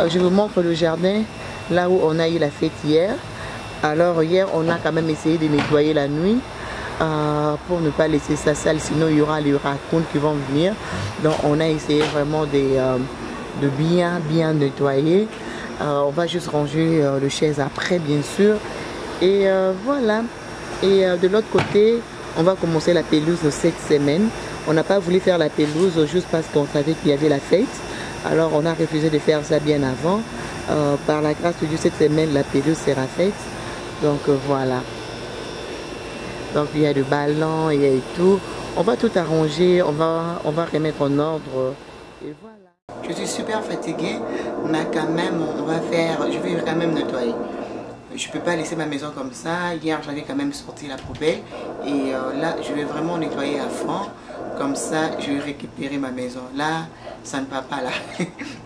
je vous montre le jardin, là où on a eu la fête hier. Alors hier, on a quand même essayé de nettoyer la nuit pour ne pas laisser ça sale, sinon il y aura les raccoons qui vont venir. Donc on a essayé vraiment de bien nettoyer. On va juste ranger le chaise après, bien sûr. Et voilà. Et de l'autre côté, on va commencer la pelouse cette semaine. On n'a pas voulu faire la pelouse juste parce qu'on savait qu'il y avait la fête. Alors on a refusé de faire ça bien avant. Par la grâce de Dieu, cette semaine, la pelouse sera faite. Donc voilà. Donc il y a le ballon, il y a tout. On va tout arranger, on va remettre en ordre. Et voilà. Je suis super fatiguée. Mais quand même, je vais quand même nettoyer. Je ne peux pas laisser ma maison comme ça. Hier, j'avais quand même sorti la poubelle. Et là, je vais vraiment nettoyer à fond. Comme ça, je vais récupérer ma maison. Là, ça ne va pas là.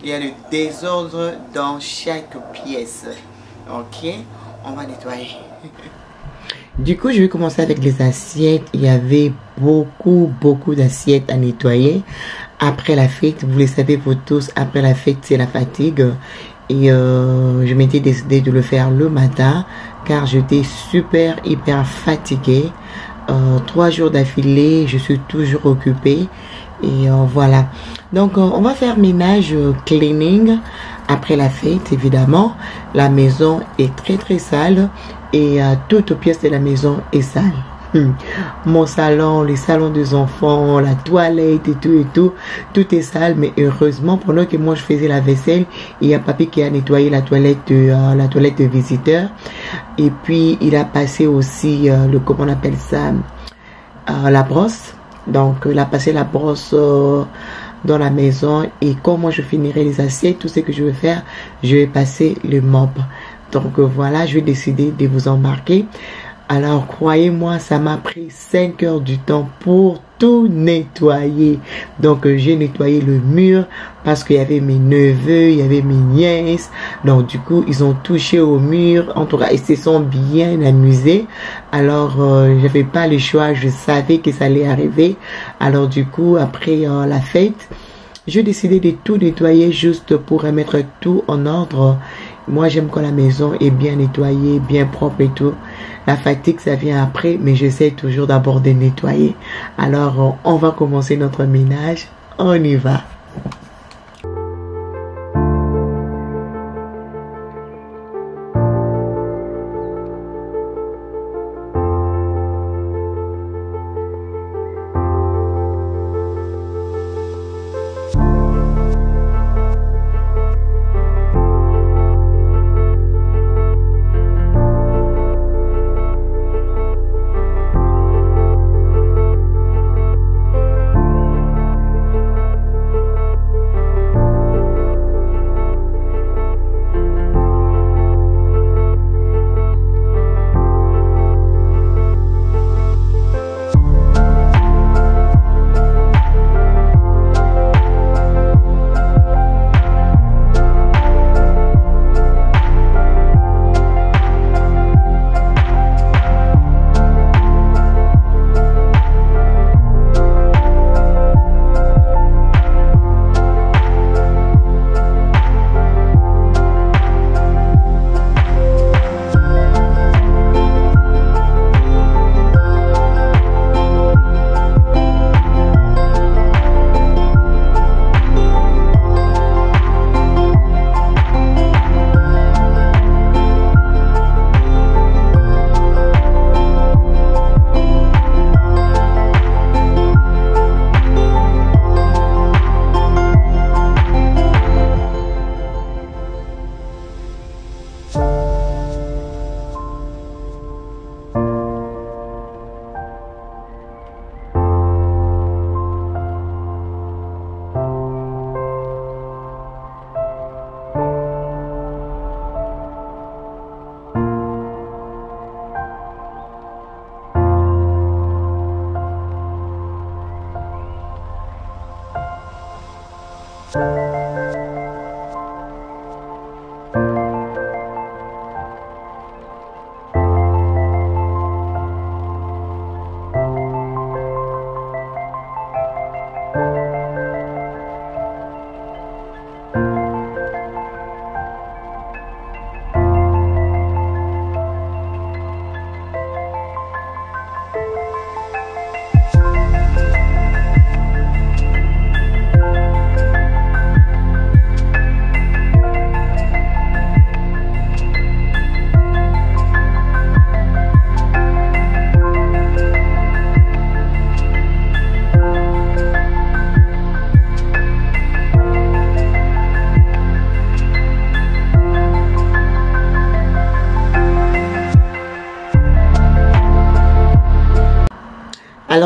Il y a le désordre dans chaque pièce. Ok, on va nettoyer. Du coup, je vais commencer avec les assiettes. Il y avait beaucoup d'assiettes à nettoyer. Après la fête, vous le savez vous tous, après la fête, c'est la fatigue. Et je m'étais décidé de le faire le matin car j'étais hyper fatiguée. 3 jours d'affilée, je suis toujours occupée. Et voilà. Donc, on va faire ménage, cleaning après la fête, évidemment. La maison est très sale et toute pièce de la maison est sale. Mon salon, les salons des enfants, la toilette et tout est sale. Mais heureusement, pendant que moi je faisais la vaisselle, il y a papy qui a nettoyé la toilette de visiteurs. Et puis il a passé aussi comment on appelle ça, la brosse. Donc il a passé la brosse dans la maison. Et quand moi je finirai les assiettes, tout ce que je vais faire, je vais passer le mop. Donc voilà, je vais décider de vous embarquer. Alors, croyez-moi, ça m'a pris 5 heures du temps pour tout nettoyer. Donc, j'ai nettoyé le mur parce qu'il y avait mes neveux, il y avait mes nièces. Donc, du coup, ils ont touché au mur. En tout cas, ils se sont bien amusés. Alors, j'avais pas le choix. Je savais que ça allait arriver. Alors, du coup, après la fête, j'ai décidé de tout nettoyer juste pour remettre tout en ordre. Moi, j'aime quand la maison est bien nettoyée, bien propre et tout. La fatigue, ça vient après, mais j'essaie toujours d'abord de nettoyer. Alors, on va commencer notre ménage. On y va.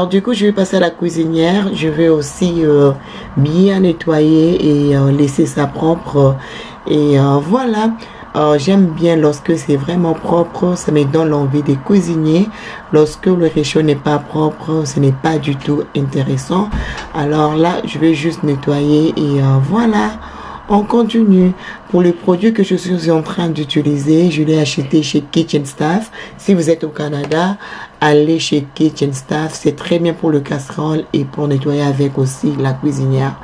Alors du coup, je vais passer à la cuisinière. Je vais aussi bien nettoyer et laisser ça propre. Et voilà. J'aime bien lorsque c'est vraiment propre, ça me donne l'envie de cuisiner. Lorsque le réchaud n'est pas propre, ce n'est pas du tout intéressant. Alors là, je vais juste nettoyer et voilà, on continue. Pour le produit que je suis en train d'utiliser, je l'ai acheté chez Kitchen Staff. Si vous êtes au Canada, allez chez Kitchen Staff. C'est très bien pour le casserole et pour nettoyer avec aussi la cuisinière.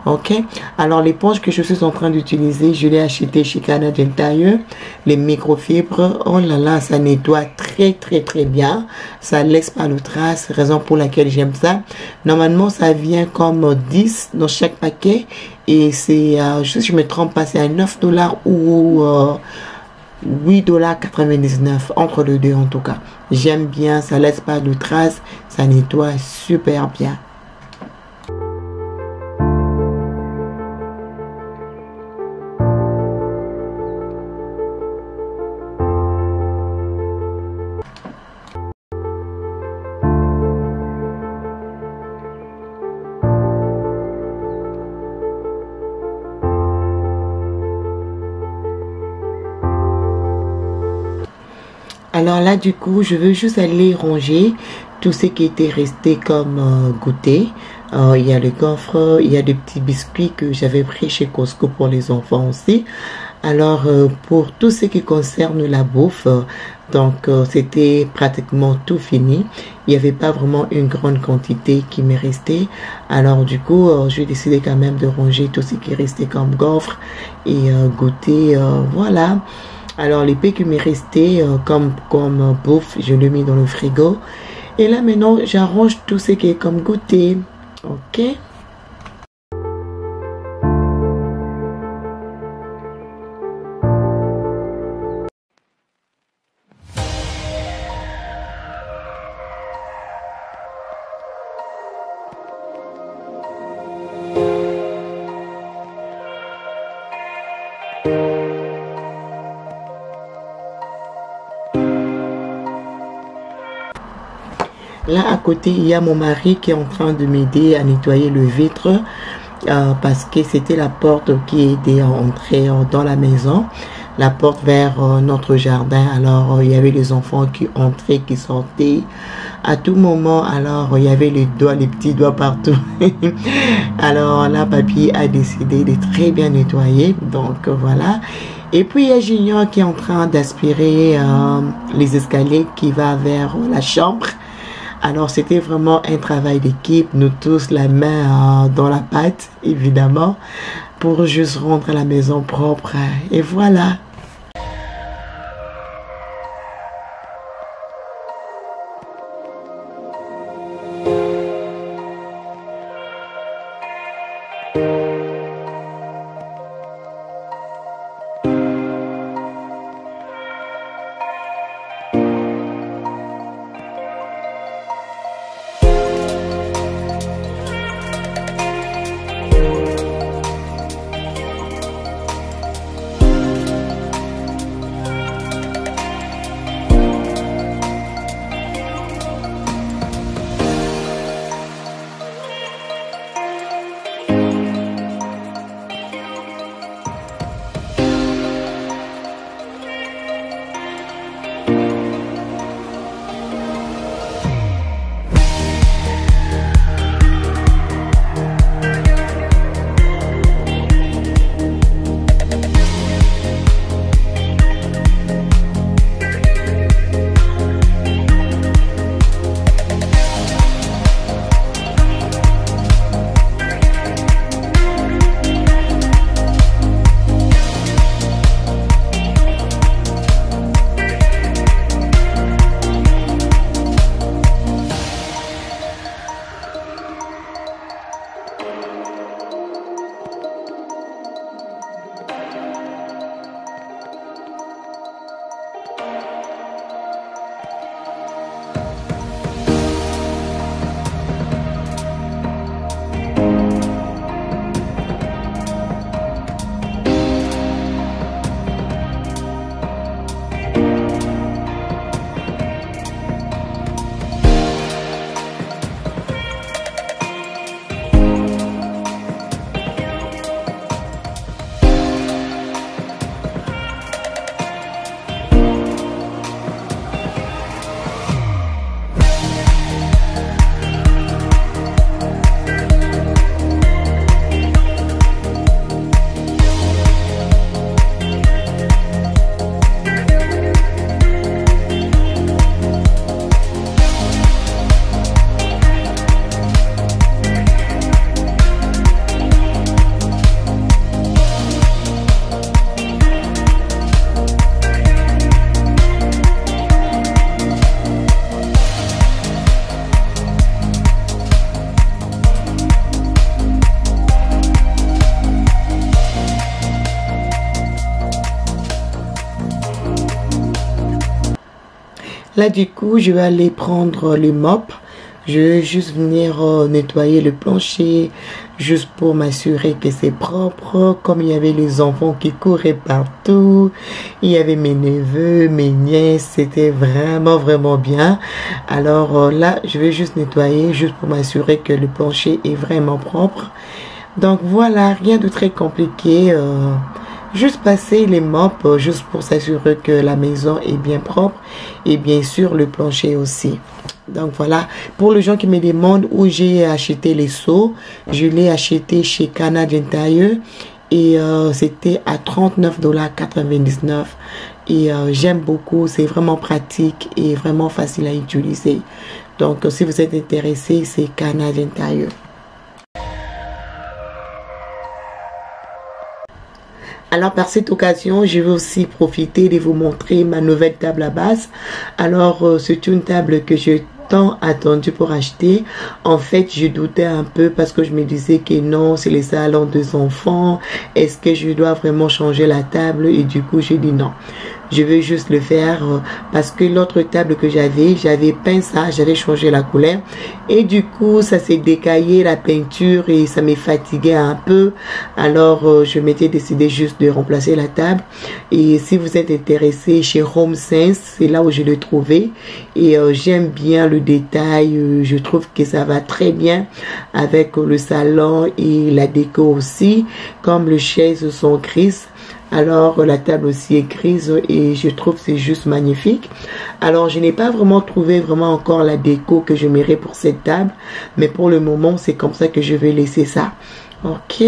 Ok, alors l'éponge que je suis en train d'utiliser, je l'ai acheté chez Canadian Tire, les microfibres. Oh là là, ça nettoie très bien, ça laisse pas de traces, raison pour laquelle j'aime ça. Normalement ça vient comme 10 dans chaque paquet et c'est si je me trompe pas, c'est à 9 dollars ou 8,99 $ entre les deux en tout cas. J'aime bien, ça laisse pas de traces, ça nettoie super bien. Alors là, du coup, je veux juste aller ranger tout ce qui était resté comme goûter. Il y a le gaufre, il y a des petits biscuits que j'avais pris chez Costco pour les enfants aussi. Alors, pour tout ce qui concerne la bouffe, donc c'était pratiquement tout fini. Il n'y avait pas vraiment une grande quantité qui m'est restée. Alors, du coup, j'ai décidé quand même de ranger tout ce qui est resté comme gaufre et goûter. Voilà. Alors, les l'épée qui m'est resté comme bouffe, je l'ai mis dans le frigo. Et là, maintenant, j'arrange tout ce qui est comme goûter. Ok. Là, à côté, il y a mon mari qui est en train de m'aider à nettoyer le vitre parce que c'était la porte qui aidait à entrer dans la maison, la porte vers notre jardin. Alors, il y avait les enfants qui entraient, qui sortaient à tout moment. Alors, il y avait les petits doigts partout. Alors là, papy a décidé de très bien nettoyer. Donc, voilà. Et puis, il y a Junior qui est en train d'aspirer les escaliers qui va vers la chambre. Alors, c'était vraiment un travail d'équipe, nous tous la main dans la pâte, évidemment, pour juste rendre la maison propre. Et voilà. Là du coup je vais aller prendre le mop. Je vais juste venir nettoyer le plancher, juste pour m'assurer que c'est propre. Comme il y avait les enfants qui couraient partout, il y avait mes neveux, mes nièces, c'était vraiment bien. Alors là, je vais juste nettoyer, juste pour m'assurer que le plancher est vraiment propre. Donc voilà, rien de très compliqué. Juste passer les mops, juste pour s'assurer que la maison est bien propre et bien sûr le plancher aussi. Donc voilà, pour les gens qui me demandent où j'ai acheté les seaux, je l'ai acheté chez Canadian Tire et c'était à $39,99 et j'aime beaucoup, c'est vraiment pratique et vraiment facile à utiliser. Donc si vous êtes intéressé, c'est Canadian Tire. Alors par cette occasion, je vais aussi profiter de vous montrer ma nouvelle table à base. Alors c'est une table que j'ai tant attendu pour acheter. En fait, je doutais un peu parce que je me disais que non, c'est les salons des enfants. Est-ce que je dois vraiment changer la table? Et du coup, j'ai dit non. Je vais juste le faire parce que l'autre table que j'avais peint ça, j'avais changé la couleur et du coup ça s'est décaillé la peinture et ça m'est fatigué un peu. Alors je m'étais décidé juste de remplacer la table et si vous êtes intéressé chez Home Sense, c'est là où je l'ai trouvé et j'aime bien le détail. Je trouve que ça va très bien avec le salon et la déco aussi, comme les chaises sont grises. Alors la table aussi est grise et je trouve que c'est juste magnifique. Alors je n'ai pas vraiment trouvé encore la déco que je m'irais pour cette table, mais pour le moment c'est comme ça que je vais laisser ça. Ok.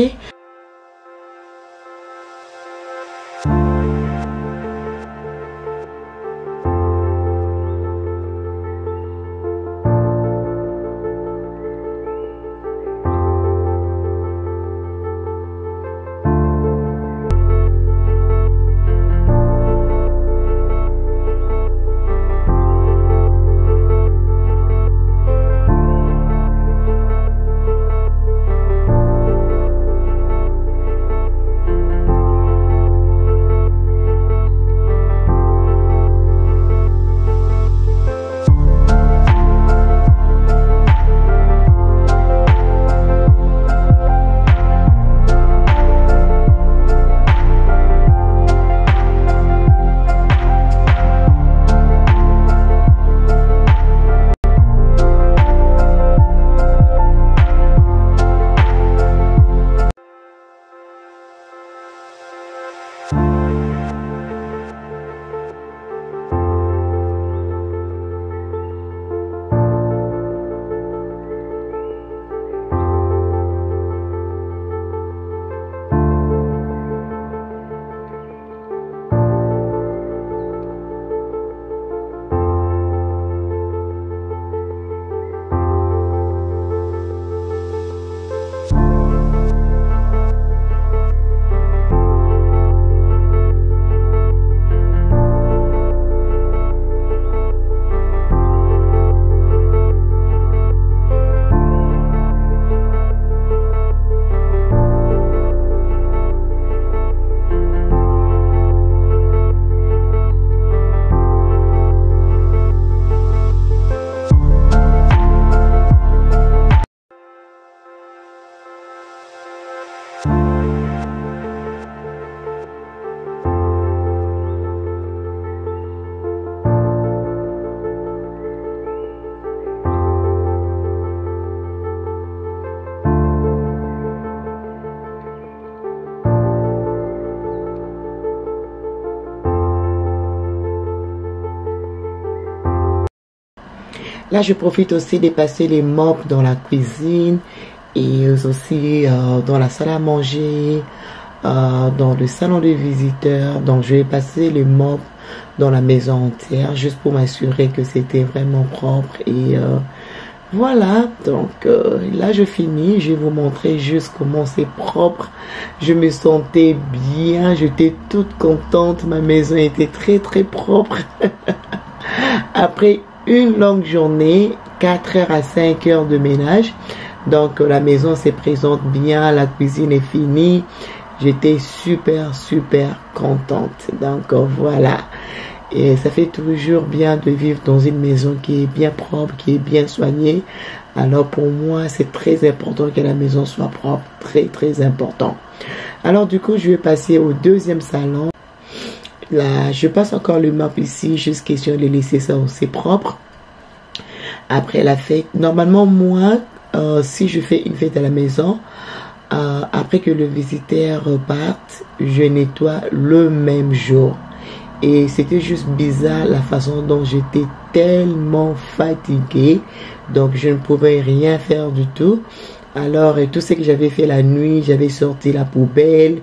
Là, je profite aussi de passer les mops dans la cuisine et aussi dans la salle à manger, dans le salon de visiteurs. Donc, je vais passer les mops dans la maison entière juste pour m'assurer que c'était vraiment propre. Et voilà, donc là, je finis. Je vais vous montrer juste comment c'est propre. Je me sentais bien, j'étais toute contente. Ma maison était très propre. Après une longue journée, 4 heures à 5 heures de ménage. Donc la maison se présente bien, la cuisine est finie. J'étais super contente. Donc voilà. Et ça fait toujours bien de vivre dans une maison qui est bien propre, qui est bien soignée. Alors pour moi, c'est très important que la maison soit propre, très très important. Alors du coup, je vais passer au deuxième salon. Là, je passe encore le map ici, juste question de laisser ça aussi propre. Après la fête, normalement moi, si je fais une fête à la maison, après que le visiteur parte, je nettoie le même jour. Et c'était juste bizarre la façon dont j'étais tellement fatiguée. Donc je ne pouvais rien faire du tout. Alors tout ce que j'avais fait la nuit, j'avais sorti la poubelle.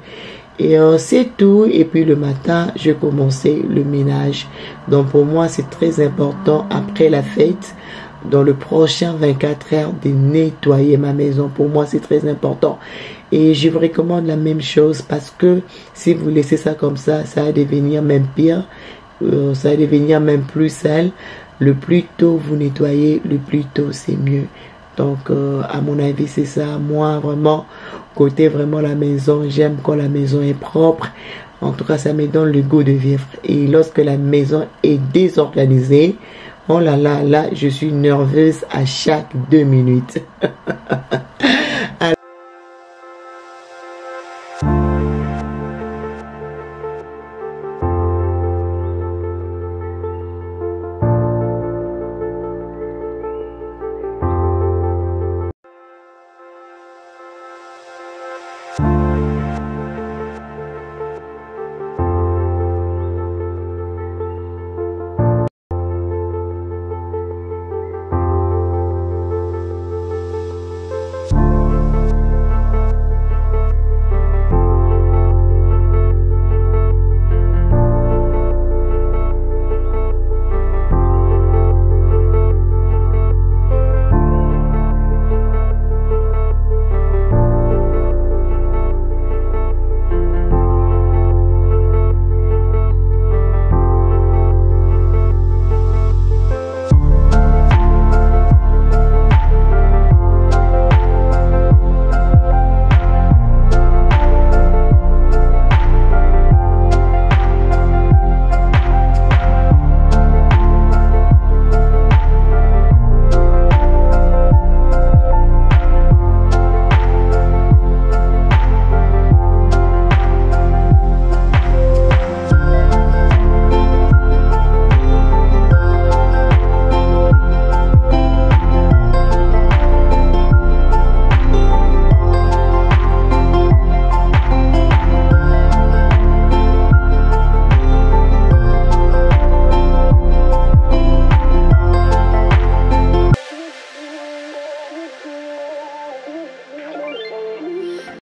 Et c'est tout. Et puis le matin, je commençais le ménage. Donc pour moi, c'est très important après la fête, dans le prochain 24 heures, de nettoyer ma maison. Pour moi, c'est très important. Et je vous recommande la même chose parce que si vous laissez ça comme ça va devenir même pire. Ça va devenir même plus sale. Le plus tôt vous nettoyez, le plus tôt c'est mieux. Donc, à mon avis, c'est ça. Moi, vraiment, côté vraiment la maison, j'aime quand la maison est propre. En tout cas, ça me donne le goût de vivre. Et lorsque la maison est désorganisée, oh là là, là, je suis nerveuse à chaque 2 minutes.